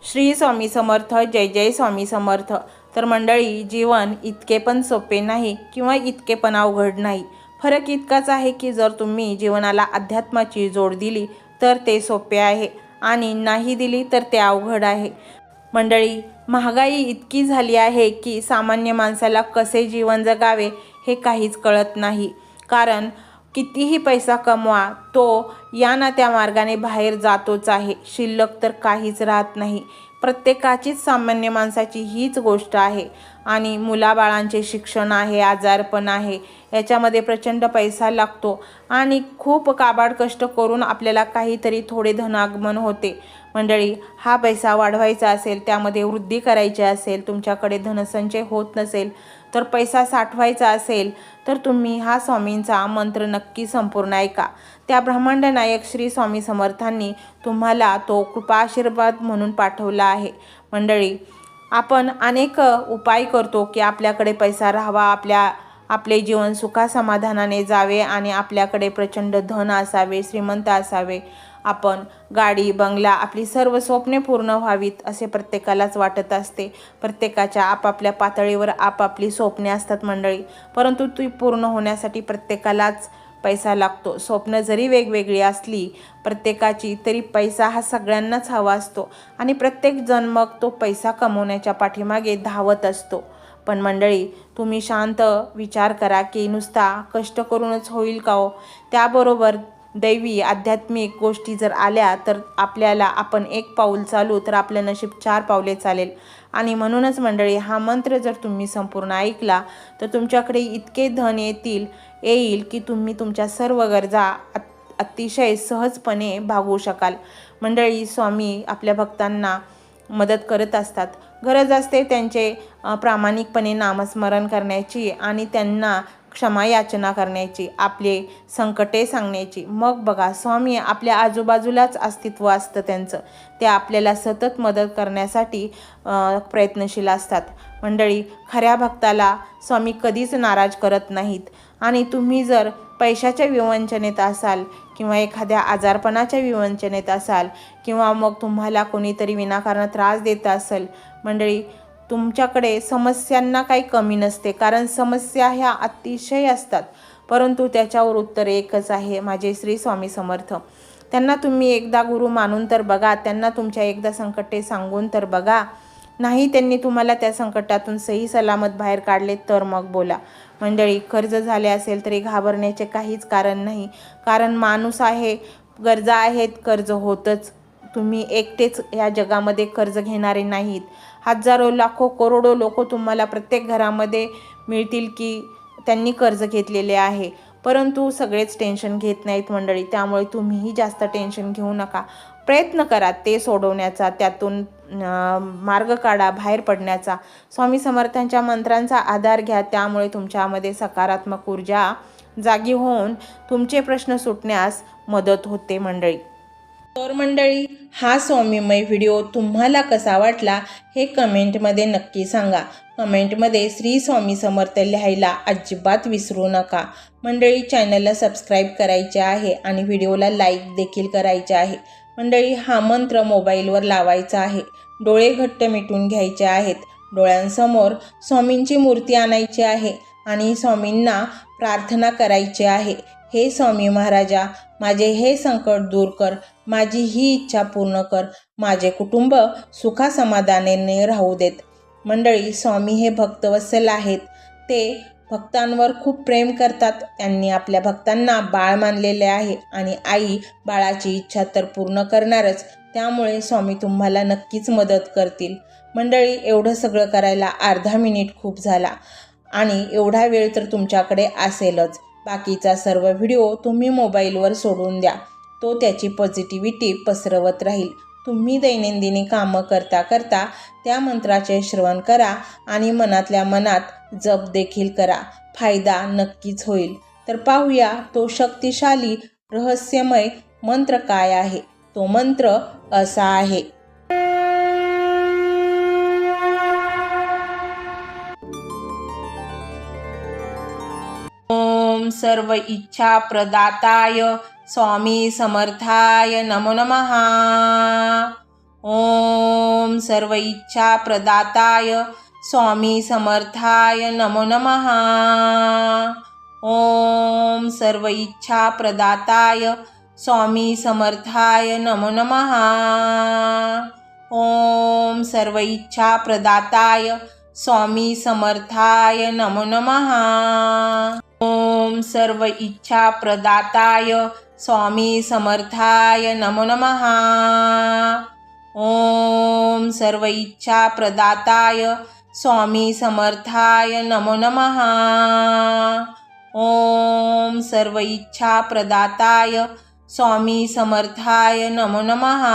श्री स्वामी समर्थ. जय जय स्वामी समर्थ. तर मंडळी, जीवन इतके पण सोपे नाही किंवा इतके पण अवघड नाही. फरक इतकाच आहे की जर तुम्ही जीवनाला अध्यात्माची जोड दिली तर ते सोपे आहे आणि नाही दिली तर ते अवघड आहे. मंडळी, महागाई इतकी झाली आहे की सामान्य माणसाला कसे जीवन जगावे हे काहीच कळत नाही. कारण कितीही पैसा कमवा, तो या ना त्या मार्गाने बाहेर जातोच आहे. शिल्लक तर काहीच राहत नाही. प्रत्येकाचीच सामान्य माणसाची हीच गोष्ट आहे. आणि मुलाबाळांचे शिक्षण आहे, आजारपण आहे, याच्यामध्ये प्रचंड पैसा लागतो आणि खूप काबाड कष्ट करून आपल्याला काहीतरी थोडे धनागमन होते. मंडळी, हा पैसा वाढवायचा असेल, त्यामध्ये वृद्धी करायची असेल, तुमच्याकडे धनसंचय होत नसेल, तर पैसा साठवायचा असेल तर तुम्ही हा स्वामींचा मंत्र नक्की संपूर्ण ऐका. त्या ब्रह्मांड नायक श्री स्वामी समर्थांनी तुम्हाला तो कृपा आशीर्वाद म्हणून पाठवला आहे. मंडळी, आपण अनेक उपाय करतो की आपल्याकडे पैसा राहावा, आपले जीवन सुखासमाधानाने जावे आणि आपल्याकडे प्रचंड धन असावे, श्रीमंत असावे, आपण गाडी बंगला, आपली सर्व स्वप्ने पूर्ण व्हावीत असे प्रत्येकालाच वाटत असते. प्रत्येकाच्या आपापल्या पातळीवर आपापली स्वप्ने असतात मंडळी. परंतु ती पूर्ण होण्यासाठी प्रत्येकालाच पैसा लागतो. स्वप्न जरी वेगवेगळी असली प्रत्येकाची, तरी पैसा हा सगळ्यांनाच हवा असतो आणि प्रत्येक जण मग तो पैसा कमवण्याच्या पाठीमागे धावत असतो. पण मंडळी, तुम्ही शांत विचार करा की नुसता कष्ट करूनच होईल का हो? त्याबरोबर दैवी आध्यात्मिक गोष्टी जर आल्या तर आपण एक पाऊल चालू तर आपलं नशीब 4 पावले चालेल. आणि म्हणूनच मंडळी, हा मंत्र जर तुम्ही संपूर्ण ऐकला तर तुमच्याकडे इतके धन येईल की तुम्ही तुमच्या सर्व गरजा अतिशय सहजपणे भागवू शकाल. मंडळी, स्वामी आपल्या भक्तांना मदत करत असतात. गरज असते त्यांचे प्रामाणिकपणे नामस्मरण करण्याची आणि त्यांना क्षमा याचना करण्याची, आपले संकटे सांगण्याची. मग बघा, स्वामी आपल्या आजूबाजूलाच अस्तित्व असतं त्यांचं. ते आपल्याला सतत मदत करण्यासाठी प्रयत्नशील असतात. मंडळी, खऱ्या भक्ताला स्वामी कधीच नाराज करत नाहीत. आणि तुम्ही जर पैशाच्या विवंचनेत असाल किंवा एखाद्या आजारपणाच्या विवंचनेत असाल किंवा मग तुम्हाला कोणीतरी विनाकारण त्रास देत असेल, मंडळी, तुमच्याकडे समस्यांना काही कमी नसते. कारण समस्या ह्या अतिशय असतात, परंतु त्याच्यावर उत्तर एकच आहे, माझे श्री स्वामी समर्थ. त्यांना तुम्ही एकदा गुरु मानून तर बघा, त्यांना तुमच्या एकदा संकटे सांगून तर बघा. नाही त्यांनी तुम्हाला त्या संकटातून सही सलामत बाहेर काढले तर मग बोला. मंडळी, कर्ज झाले असेल तरी घाबरण्याचे काहीच कारण नाही. कारण माणूस आहे, गरजा आहेत, कर्ज होतच. तुम्ही एकटेच या जगामध्ये कर्ज घेणारे नाहीत. हजारो लाखो करोडो लोक तुम्हाला प्रत्येक घरामध्ये मिळतील की त्यांनी कर्ज घेतलेले आहे. परंतु सगळेच टेन्शन घेत नाहीत मंडळी. त्यामुळे तुम्हीही जास्त टेन्शन घेऊ नका. प्रयत्न करा ते सोडवण्याचा, त्यातून मार्ग काढा बाहेर पडण्याचा. स्वामी समर्थांच्या मंत्रांचा आधार घ्या. त्यामुळे तुमच्यामध्ये सकारात्मक ऊर्जा जागी होऊन तुमचे प्रश्न सुटण्यास मदत होते मंडळी. तर मंडळी, हा स्वामीमय व्हिडिओ तुम्हाला कसा वाटला हे कमेंटमध्ये नक्की सांगा. कमेंटमध्ये श्री स्वामी समर्थ लिहायला अजिबात विसरू नका. मंडळी, चॅनलला सबस्क्राईब करायचे आहे आणि व्हिडिओला लाईक देखील करायचे आहे. मंडळी, हा मंत्र मोबाईलवर लावायचा आहे. डोळे घट्ट मिटून घ्यायचे आहेत. डोळ्यांसमोर स्वामींची मूर्ती आणायची आहे आणि स्वामींना प्रार्थना करायची आहे. हे स्वामी महाराजा, माझे हे संकट दूर कर, माझी ही इच्छा पूर्ण कर, माझे कुटुंब सुखासमाधानाने राहू देत. मंडळी, स्वामी हे भक्तवत्सल आहेत. ते भक्तांवर खूप प्रेम करतात. त्यांनी आपल्या भक्तांना बाळ मानलेले आहे आणि आई बाळाची इच्छा तर पूर्ण करणारच. त्यामुळे स्वामी तुम्हाला नक्कीच मदत करतील. मंडळी, एवढं सगळं करायला अर्धा मिनिट खूप झाला आणि एवढा वेळ तर तुमच्याकडे असेलच. बाकीचा सर्व व्हिडिओ तुम्ही मोबाईलवर सोडून द्या. तो त्याची पॉझिटिव्हिटी पसरवत राहील. तुम्ही दैनंदिनी कामं करता करता त्या मंत्राचे श्रवण करा आणि मनातल्या मनात जप देखील करा. फायदा नक्कीच होईल. तर पाहूया तो शक्तिशाली रहस्यमय मंत्र काय आहे. तो मंत्र असा आहे. ओम सर्व इच्छा प्रदाताय स्वामी समर्थाय नमो नमः. ओम सर्व इच्छा प्रदाताय स्वामी समर्थाय नमो नमः। ओम सर्व इच्छा प्रदाताय स्वामी समर्थाय नमो नमः। ओम सर्व इच्छा प्रदाताय स्वामी समर्थाय नमो नमः। ओम सर्व इच्छा प्रदाताय स्वामी समर्थाय नमो नमः। ओम सर्व इच्छा प्रदाताय स्वामी समर्थाय नमो नमः। ओम सर्व इच्छा प्रदाताय स्वामी समर्थाय नमो नमः।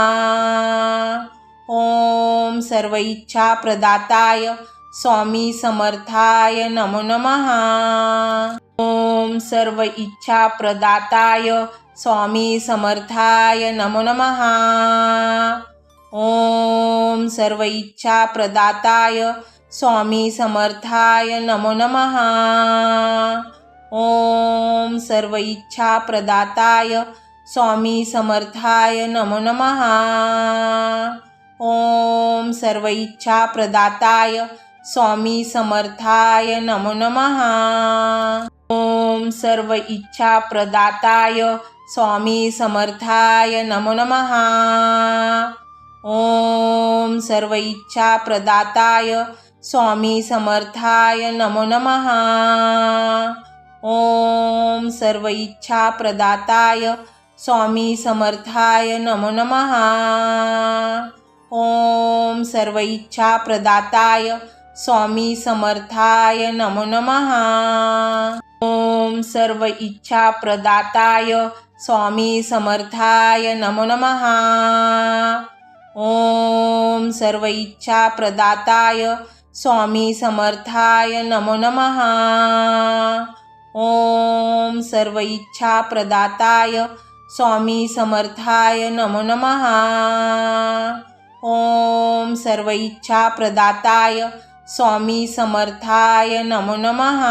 ओम सर्व इच्छा प्रदाताय स्वामी समर्थाय नमो नमः। ओम सर्व इच्छा प्रदाताय स्वामी समर्थाय नमो नमः। ओम सर्व इच्छा प्रदाताय स्वामी समर्थाय नमो नमः। ओम सर्व इच्छा प्रदाताय स्वामी समर्थाय नमो नमः। ओम सर्व इच्छा प्रदाताय स्वामी समर्थाय नमो नमः। ओम सर्व इच्छा प्रदाताय स्वामी समर्थाय नमो नमः। ओम सर्व इच्छा प्रदाताय स्वामी समर्थाय नमो नमः। ओम सर्व इच्छा प्रदाताय स्वामी समर्थाय नमो नमः। ओम सर्व इच्छा प्रदाताय स्वामी समर्थाय नमो नमः। ओम सर्व इच्छा प्रदाताय स्वामी समर्थाय नमो नमः। ओम सर्व इच्छा प्रदाताय स्वामी समर्थाय नमो नमः। ओम सर्व इच्छा प्रदाताय स्वामी समर्थाय नमो नमः। ओम सर्व इच्छा प्रदाताय स्वामी समर्थाय नमो नमः।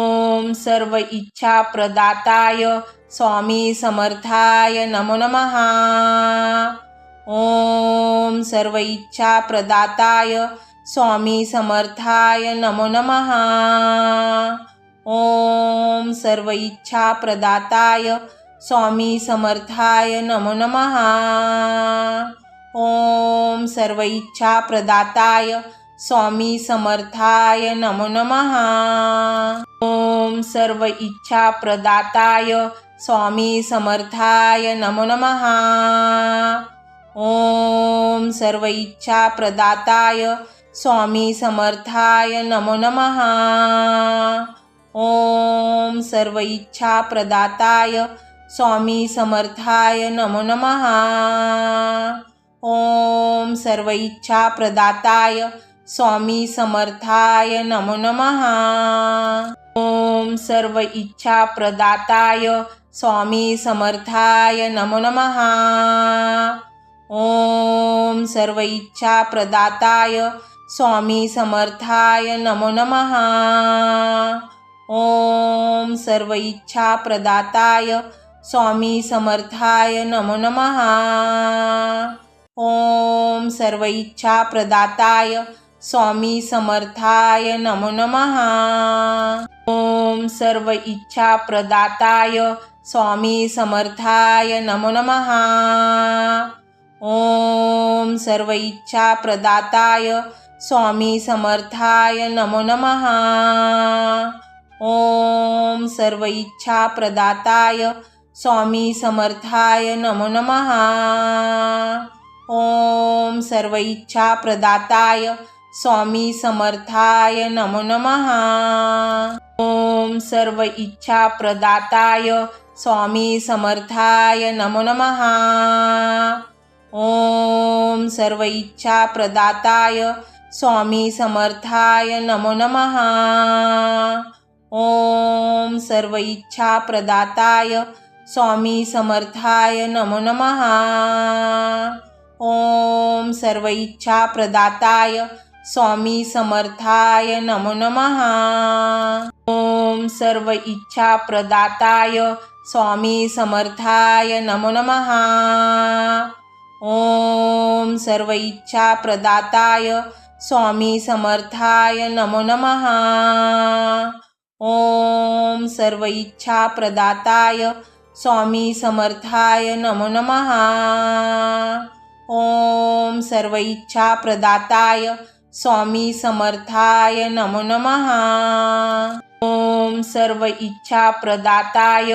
ओम सर्व इच्छा प्रदाताय स्वामी समर्थाय नमो नमः। ओम सर्व इच्छा प्रदाताय स्वामी समर्थाय नमो नमः। ओम सर्व इच्छा प्रदाताय स्वामी समर्थाय नमो नमः। ओम सर्व इच्छा प्रदाताय स्वामी समर्थाय नमो नमः। ओम सर्व इच्छा प्रदाताय स्वामी समर्थाय नमो नमः। ओम सर्व इच्छा प्रदाताय स्वामी समर्थाय नमो नमः। ओम सर्व इच्छा प्रदाताय स्वामी समर्थाय नमो नमः। ओम सर्व इच्छा प्रदाताय स्वामी समर्थाय नमो नमः। ओम सर्व इच्छा प्रदाताय स्वामी समर्थाय नमो नमः। ओम सर्व इच्छा प्रदाताय स्वामी समर्थाय नमो नमः। ओम सर्व इच्छा प्रदाताय स्वामी समर्थाय नमो नमः। ओम सर्व इच्छा प्रदाताय स्वामी समर्थाय नमो नमः। ओम सर्व इच्छा प्रदाताय स्वामी समर्थाय नमो नमः। ओम सर्व इच्छा प्रदाताय स्वामी समर्थाय नमो नमः। ओम सर्व इच्छा प्रदाताय स्वामी समर्थाय नमो नमः। ओम सर्व इच्छा प्रदाताय स्वामी समर्थाय नमो नमः। ओम सर्व इच्छा प्रदाताय स्वामी समर्थाय नमो नमः। ओम सर्व इच्छा प्रदाताय स्वामी समर्थाय नमो नमः। ओम सर्व इच्छा प्रदाताय स्वामी समर्थाय नमो नमः। ओम सर्व इच्छा प्रदाताय स्वामी समर्थाय नमो नमः। ओम सर्व इच्छा प्रदाताय स्वामी समर्थाय नमो नमः। ओम सर्व इच्छा प्रदाताय स्वामी समर्थाय नमो नमः। ओम सर्व इच्छा प्रदाताय स्वामी समर्थाय नमो नमः। ओम सर्व इच्छा प्रदाताय स्वामी समर्थाय नमो नमः। ओम सर्व इच्छा प्रदाताय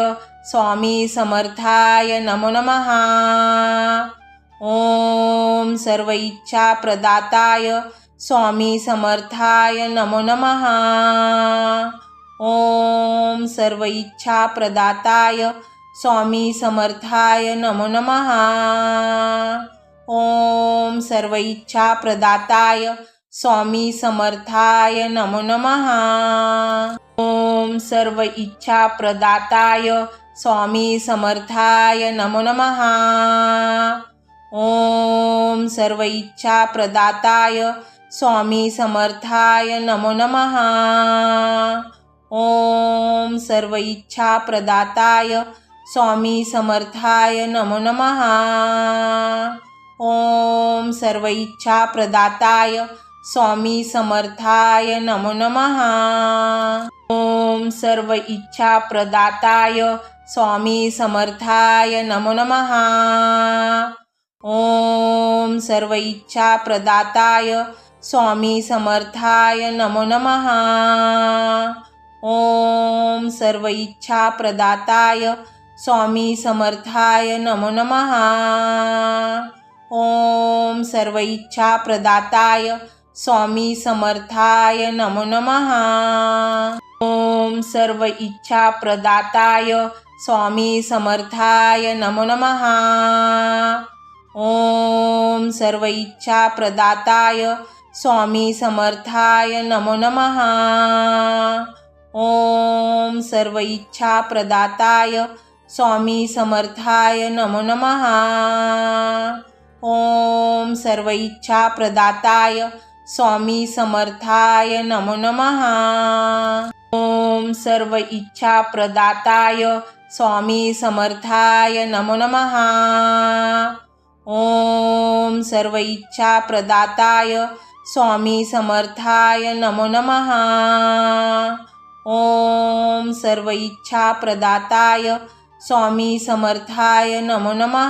स्वामी समर्थाय नमो नमः। ओम सर्व इच्छा प्रदाताय स्वामी समर्थाय नमो नमः। ओम सर्व इच्छा प्रदाताय स्वामी समर्थाय नमो नमः। ओम सर्व इच्छा प्रदाताय स्वामी समर्थाय नमो नमः। ओम सर्व इच्छा प्रदाताय स्वामी समर्थाय नमो नमः। ओम सर्व इच्छा प्रदाताय स्वामी समर्थाय नमो नमः। ओम सर्व इच्छा प्रदाताय स्वामी समर्थाय नमो नमः। ओम सर्व इच्छा प्रदाताय स्वामी समर्थाय नमो नमः। ओम सर्व इच्छा प्रदाताय स्वामी समर्थाय नमो नमः। ओम सर्व इच्छा प्रदाताय स्वामी समर्थाय नमो नमः। ओम सर्व इच्छा प्रदाताय स्वामी समर्थाय नमो नमः। ओम सर्व इच्छा प्रदाताय स्वामी समर्थाय नमो नमः। ओम सर्व इच्छा प्रदाताय स्वामी समर्थाय नमो नमः। ओम सर्व इच्छा प्रदाताय स्वामी समर्थाय नमो नमः। ओम सर्व इच्छा प्रदाताय स्वामी समर्थाय नमो नमः। ओम सर्व इच्छा प्रदाताय स्वामी समर्थाय नमो नमः। ओम सर्व इच्छा प्रदाताय स्वामी समर्थाय नमो नमः। ओम सर्व इच्छा प्रदाताय स्वामी समर्थाय नमो नमः। ओम सर्व इच्छा प्रदाताय स्वामी समर्थाय नमो नमः।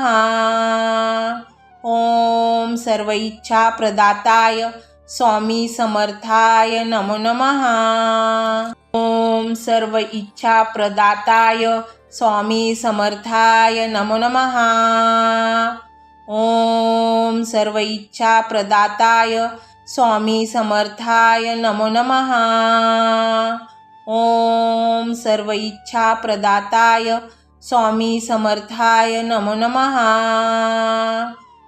ओम सर्व इच्छा प्रदाताय स्वामी समर्थाय नमो नमः। ओम सर्व इच्छा प्रदाताय स्वामी समर्थाय नमो नमः। ओम सर्व इच्छा प्रदाताय स्वामी समर्थाय नमो नमः। ओम सर्व इच्छा प्रदाताय स्वामी समर्थाय नमो नमः।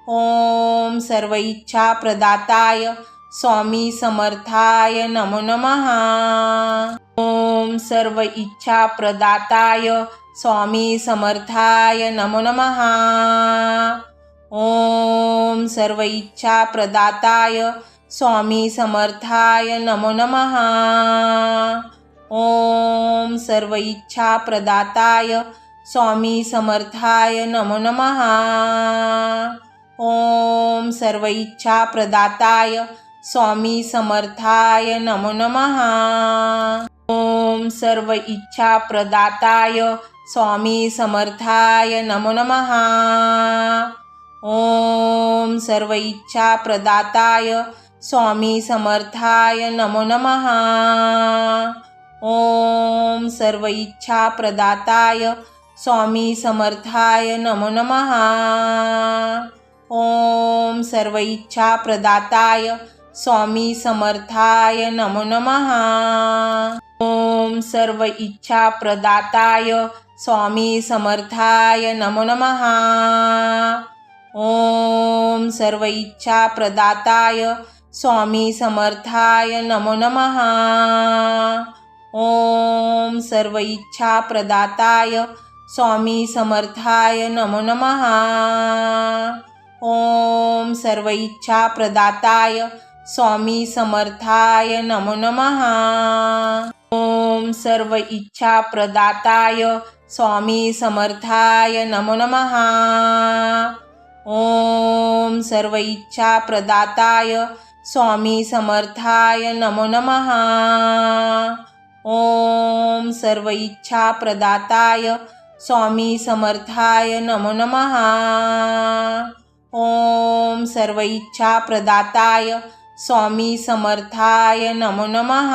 ओम सर्व इच्छा प्रदाताय स्वामी समर्थाय नमो नमः। ओम सर्व इच्छा प्रदाताय स्वामी समर्थाय नमो नमः। ओम सर्व इच्छा प्रदाताय स्वामी समर्थाय नमो नमः। ओम सर्व इच्छा प्रदाताय स्वामी समर्थाय नमो नमः। ओम सर्व इच्छा प्रदाताय स्वामी समर्थाय नमो नमः। ओम सर्व इच्छा प्रदाताय स्वामी समर्थाय नमो नमः। ओम सर्व इच्छा प्रदाताय स्वामी समर्थाय नमो नमः। ओम सर्व इच्छा प्रदाताय स्वामी समर्थाय नमो नमः। ओम सर्व इच्छा प्रदाताय स्वामी समर्थाय नमो नमः। ओम सर्व इच्छा प्रदाताय स्वामी समर्थाय नमो नमः। ओम सर्व इच्छा प्रदाताय स्वामी समर्थाय नमो नमः। ओम सर्व इच्छा प्रदाताय स्वामी समर्थाय नमो नमः। ओम सर्व इच्छा प्रदाताय स्वामी समर्थाय नमो नमः। ओम सर्व इच्छा प्रदाताय स्वामी समर्थाय नमो नमः। ओम सर्व इच्छा प्रदाताय स्वामी समर्थाय नमो नमः। ओम सर्व इच्छा प्रदाताय स्वामी समर्थाय नमो नमः। ओम सर्व इच्छा प्रदाताय स्वामी समर्थाय नमो नमः।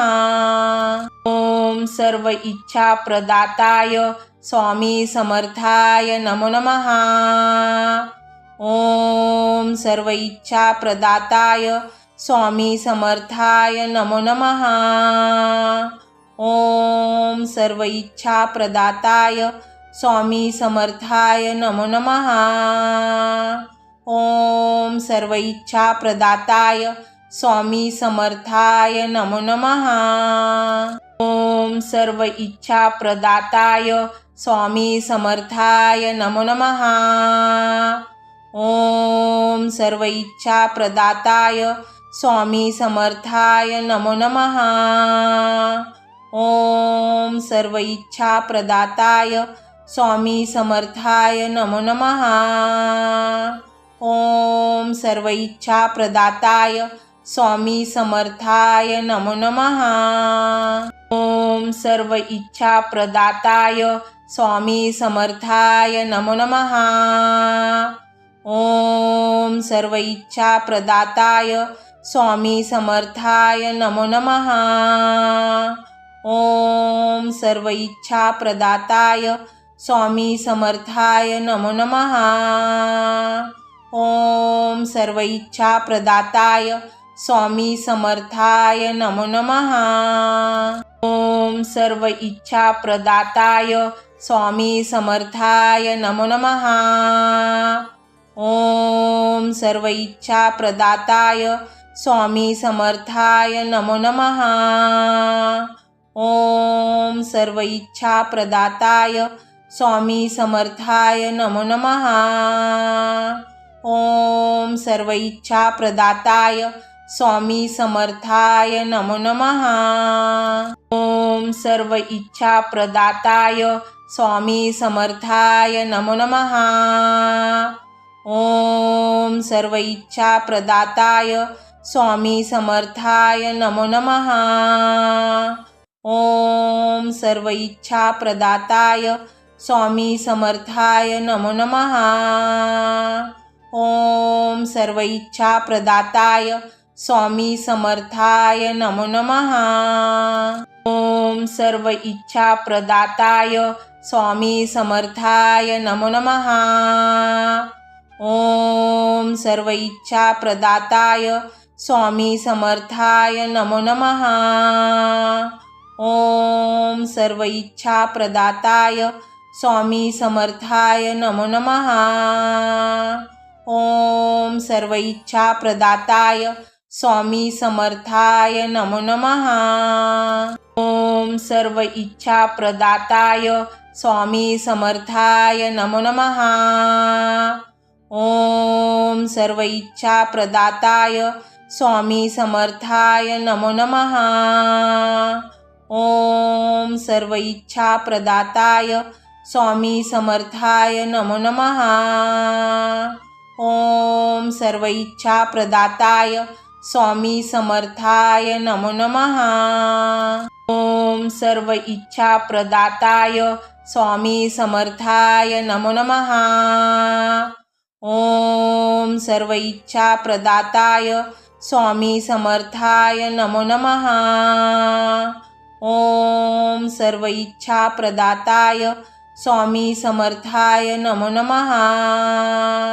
ओम सर्व इच्छा प्रदाताय स्वामी समर्थाय नमो नमः। ओम सर्व इच्छा प्रदाताय स्वामी समर्थाय नमो नमः। ओम सर्व इच्छा प्रदाताय स्वामी समर्थाय नमो नमः। ओम सर्व इच्छा प्रदाताय स्वामी समर्थाय नमो नमः। ओम सर्व इच्छा प्रदाताय स्वामी समर्थाय नमो नमः। ओम सर्व इच्छा प्रदाताय स्वामी समर्थाय नमो नमः। ओम सर्व इच्छा प्रदाताय स्वामी समर्थाय नमो नमः। ओम सर्व इच्छा प्रदाताय स्वामी समर्थाय नमो नमः। ओम सर्व इच्छा प्रदाताय स्वामी समर्थाय नमो नमः। ओम सर्व इच्छा प्रदाताय स्वामी समर्थाय नमो नमः। ओम सर्व इच्छा प्रदाताय स्वामी समर्थाय नमो नमः। ओम सर्व इच्छा प्रदाताय स्वामी समर्थाय नमो नमः। ओम सर्व इच्छा प्रदाताय स्वामी समर्थाय नमो नमः। ओम सर्व इच्छा प्रदाताय स्वामी समर्थाय नमो नमः। ओम सर्व इच्छा प्रदाताय स्वामी समर्थाय नमो नमः। ओम सर्व इच्छा प्रदाताय स्वामी समर्थाय नमो नमः। ओम सर्व इच्छा प्रदाताय स्वामी समर्थाय नमो नमः। ओम सर्व इच्छा प्रदाताय स्वामी समर्थाय नमो नमः। ओम सर्व इच्छा प्रदाताय स्वामी समर्थाय नमो नमः। ओम सर्व इच्छा प्रदाताय स्वामी समर्थाय नमो नमः। ओम सर्व इच्छा प्रदाताय स्वामी समर्थाय नमो नमः। ओम सर्व इच्छा प्रदाताय स्वामी समर्थाय नमो नमः। ओम सर्व इच्छा प्रदाताय स्वामी समर्थाय नमो नमः। ओम सर्व इच्छा प्रदाताय स्वामी समर्थाय नमो नमः। ओम सर्व इच्छा प्रदाताय स्वामी समर्थाय नमो नमः। ओम सर्व इच्छा प्रदाताय स्वामी समर्थाय नमो नमः। ओम सर्व इच्छा प्रदाताय स्वामी समर्थाय नमो नमः। ओम सर्व इच्छा प्रदाताय स्वामी समर्थाय नमो नमः। ओम सर्व इच्छा प्रदाताय स्वामी समर्थाय नमो नमः। ओम सर्व इच्छा प्रदाताय स्वामी समर्थाय नमो नमः। ओम सर्व इच्छा प्रदाताय स्वामी समर्थाय नमो नमः।